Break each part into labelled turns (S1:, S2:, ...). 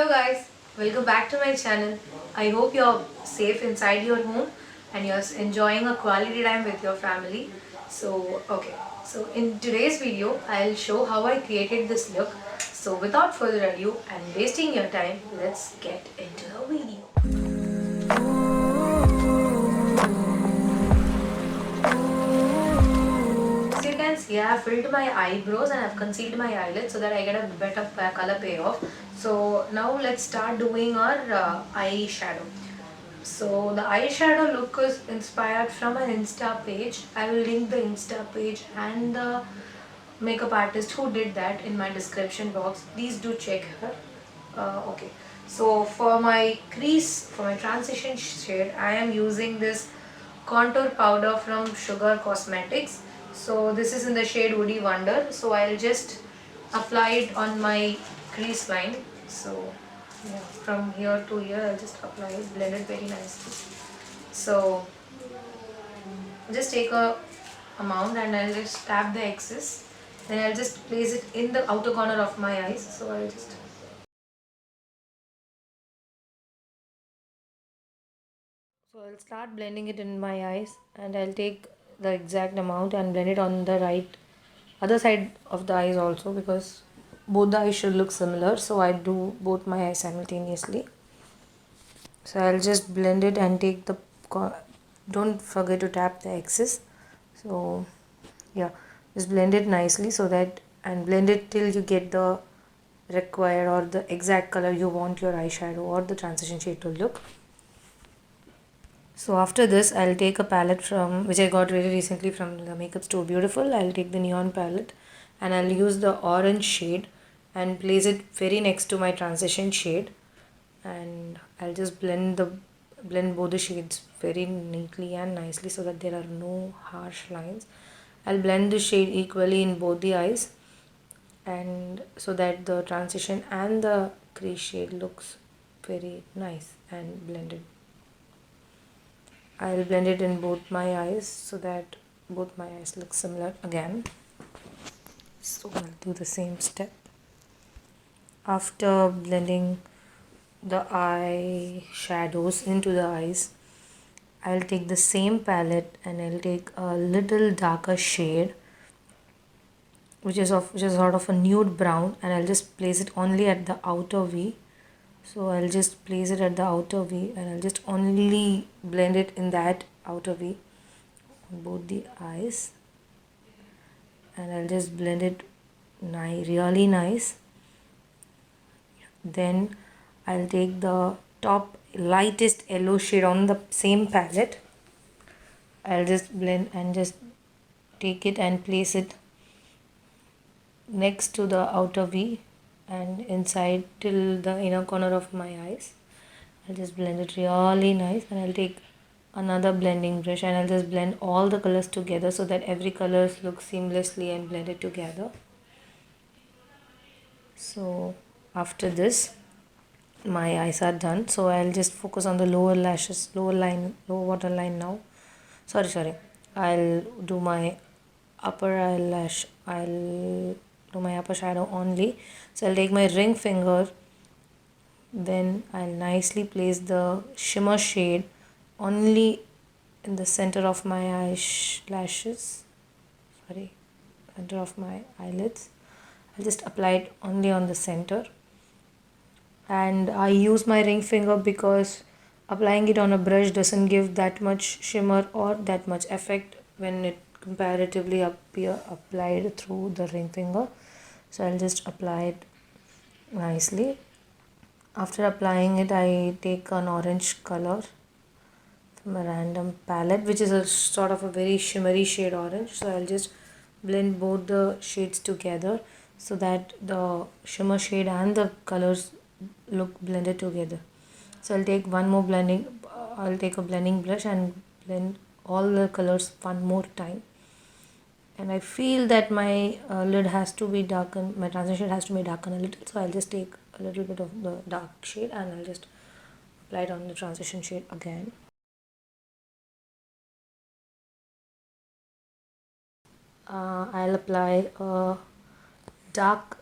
S1: Hello guys, welcome back to my channel. I hope you're safe inside your home and you're enjoying a quality time with your family. So in today's video, I'll show how I created this look. So without further ado and wasting your time, let's get into the video. As you can see, I have filled my eyebrows and I have concealed my eyelids so that I get a better color payoff. So now let's start doing our eyeshadow. So the eyeshadow look is inspired from an Insta page. I will link the Insta page and the makeup artist who did that in my description box. Please do check her. Okay. So for my crease, for my transition shade, I am using this contour powder from Sugar Cosmetics. So this is in the shade Woody Wonder. So I'll just apply it on my crease line. So yeah, from here to here I'll just apply it, blend it very nicely. So just take a amount and I'll just tap the excess. Then I'll just place it in the outer corner of my eyes. So I'll start blending it in my eyes and I'll take the exact amount and blend it on the right other side of the eyes also, because both the eyes should look similar. So I do both my eyes simultaneously. So I'll just blend it and take the don't forget to tap the excess. So yeah, just blend it nicely so that, and blend it till you get the required or the exact color you want your eyeshadow or the transition shade to look. So after this, I'll take a palette from which I got very recently from the makeup store Beautiful. I'll take the neon palette and I'll use the orange shade and place it very next to my transition shade, and I'll just blend both the shades very neatly and nicely so that there are no harsh lines. I'll blend the shade equally in both the eyes, and so that the transition and the crease shade looks very nice and blended. I'll blend it in both my eyes so that both my eyes look similar again. So I'll do the same step. After blending the eye shadows into the eyes, I'll take the same palette and I'll take a little darker shade which is sort of a nude brown, and I'll just place it only at the outer V. So I'll just place it at the outer V and I'll just only blend it in that outer V on both the eyes, and I'll just blend it really nice. Then I'll take the top lightest yellow shade on the same palette. I'll just blend and just take it and place it next to the outer V and inside till the inner corner of my eyes. I'll just blend it really nice, and I'll take another blending brush and I'll just blend all the colors together so that every colors look seamlessly and blended together. So after this, my eyes are done, so I'll just focus on the lower lashes, lower waterline now. Sorry, I'll do my upper eyelash. I'll do my upper shadow only. So I'll take my ring finger, then I'll nicely place the shimmer shade only in the center of my eyelashes. Center of my eyelids. I'll just apply it only on the center, and I use my ring finger because applying it on a brush doesn't give that much shimmer or that much effect when it comparatively applied through the ring finger. So I'll just apply it nicely. After applying it, I take an orange color from a random palette which is a sort of a very shimmery shade orange. So I'll just blend both the shades together so that the shimmer shade and the colors look blended together. So I'll take I'll take a blending brush and blend all the colors one more time. And I feel that my lid has to be darkened, my transition has to be darkened a little. So I'll just take a little bit of the dark shade and I'll just apply it on the transition shade again. I'll apply a dark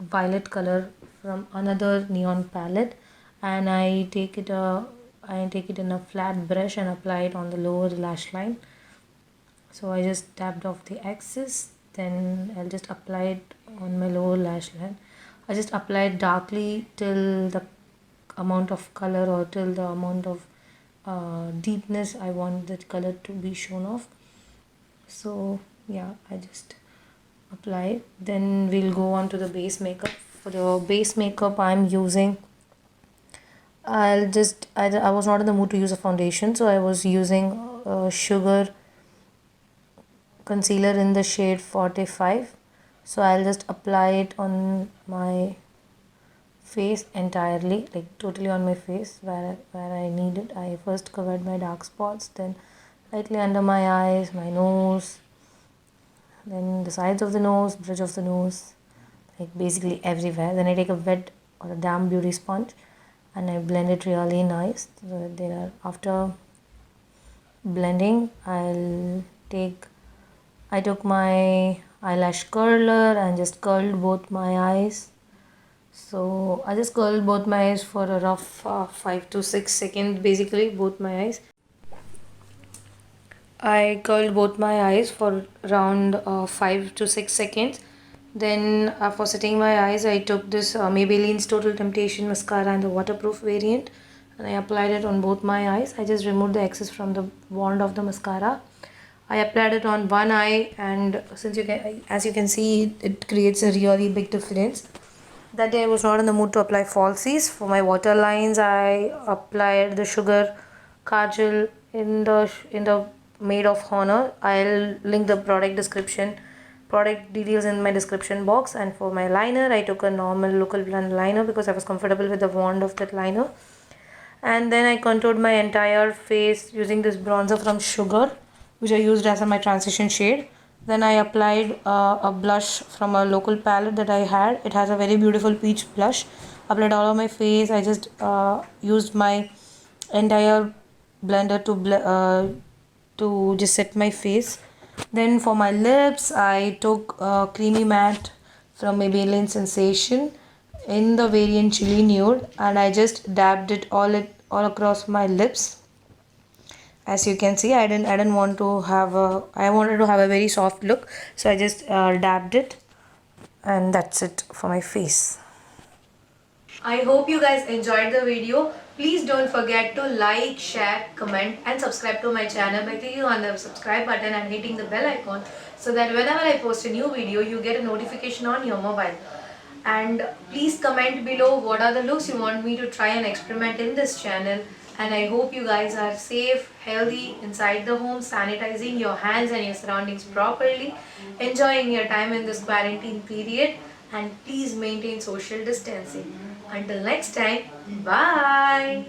S1: violet color from another neon palette, and I take it in a flat brush and apply it on the lower lash line. So I just tapped off the excess, then I'll just apply it on my lower lash line. I just apply it darkly till the amount of color or till the amount of deepness I want the color to be shown off. So yeah, I just apply it. Then we'll go on to the base makeup. For the base makeup, I'm using, I was not in the mood to use a foundation, so I was using Sugar concealer in the shade 45. So I'll just apply it on my face entirely, like totally on my face where I need it. I first covered my dark spots, then lightly under my eyes, my nose, then the sides of the nose, bridge of the nose, like basically everywhere. Then I take a wet or a damp beauty sponge and I blend it really nice. So there, after blending, I took my eyelash curler and just curled both my eyes. So I just curled both my eyes for a rough 5 to 6 seconds, basically both my eyes. I curled both my eyes for around 5 to 6 seconds. Then for setting my eyes, I took this Maybelline's Total Temptation mascara and the waterproof variant, and I applied it on both my eyes. I just removed the excess from the wand of the mascara. I applied it on one eye, and as you can see, it creates a really big difference. That day I was not in the mood to apply falsies. For my waterlines, I applied the Sugar Kajal in the Maid of Honor. I'll link the product details in my description box. And for my liner, I took a normal local blend liner because I was comfortable with the wand of that liner. And then I contoured my entire face using this bronzer from Sugar, which I used as my transition shade. Then I applied a blush from a local palette that I had. It has a very beautiful peach blush. Applied all over my face. I just used my entire blender to just set my face. Then for my lips, I took Creamy Matte from Maybelline Sensation in the variant Chili Nude, and I just dabbed it all across my lips. As you can see, I wanted to have a very soft look, so I just dabbed it, and that's it for my face. I hope you guys enjoyed the video. Please don't forget to like, share, comment and subscribe to my channel by clicking on the subscribe button and hitting the bell icon, so that whenever I post a new video, you get a notification on your mobile. And please comment below what are the looks you want me to try and experiment in this channel. And I hope you guys are safe, healthy inside the home, sanitizing your hands and your surroundings properly, enjoying your time in this quarantine period, and please maintain social distancing. Until next time, bye.